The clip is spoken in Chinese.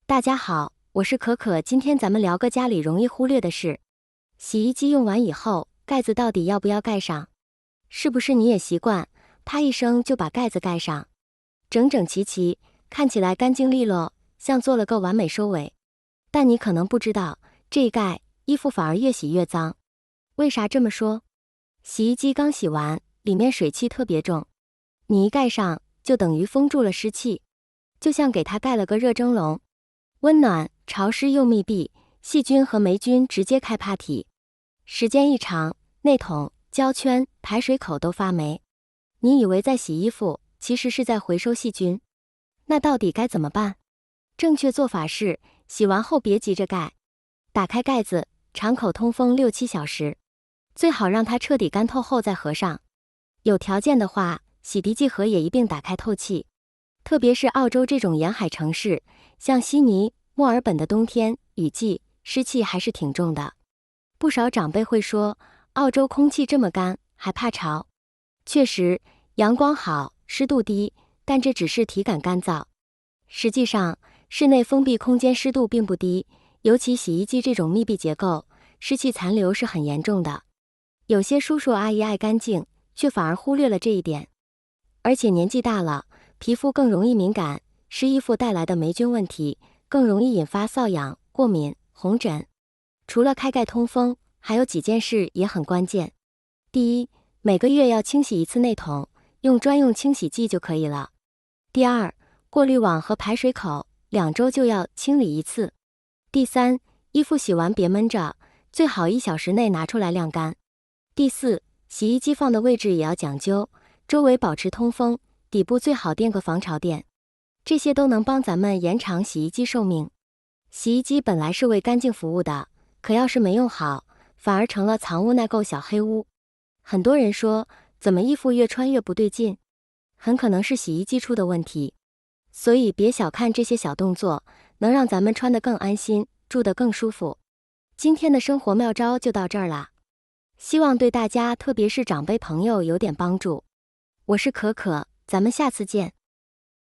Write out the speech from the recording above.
大家好，我是可可，今天咱们聊个家里容易忽略的事。洗衣机用完以后，盖子到底要不要盖上？是不是你也习惯，啪一声就把盖子盖上，整整齐齐，看起来干净利落，像做了个完美收尾。但你可能不知道，这一盖，衣服反而越洗越脏。为啥这么说？洗衣机刚洗完，里面水汽特别重，你一盖上，就等于封住了湿气，就像给它盖了个热蒸笼。温暖、潮湿又密闭，细菌和霉菌直接开 party。时间一长，内桶、胶圈、排水口都发霉。你以为在洗衣服，其实是在回收细菌。那到底该怎么办？正确做法是，洗完后别急着盖，打开盖子，敞口通风6-7小时，最好让它彻底干透后再合上。有条件的话，洗涤剂盒也一并打开透气。特别是澳洲这种沿海城市，像悉尼、墨尔本的冬天，雨季，湿气还是挺重的。不少长辈会说，澳洲空气这么干，还怕潮。确实，阳光好，湿度低，但这只是体感干燥。实际上，室内封闭空间湿度并不低，尤其洗衣机这种密闭结构，湿气残留是很严重的。有些叔叔阿姨爱干净，却反而忽略了这一点。而且年纪大了，皮肤更容易敏感，湿衣服带来的霉菌问题更容易引发瘙痒、过敏、红疹。除了开盖通风，还有几件事也很关键。第一，每个月要清洗一次内桶，用专用清洗剂就可以了。第二，过滤网和排水口2周就要清理一次。第三，衣服洗完别闷着，最好1小时内拿出来晾干。第四，洗衣机放的位置也要讲究，周围保持通风，底部最好垫个防潮垫，这些都能帮咱们延长洗衣机寿命。洗衣机本来是为干净服务的，可要是没用好，反而成了藏污纳垢小黑屋。很多人说，怎么衣服越穿越不对劲？很可能是洗衣机出的问题。所以别小看这些小动作，能让咱们穿得更安心，住得更舒服。今天的生活妙招就到这儿啦，希望对大家，特别是长辈朋友有点帮助。我是可可，咱们下次见。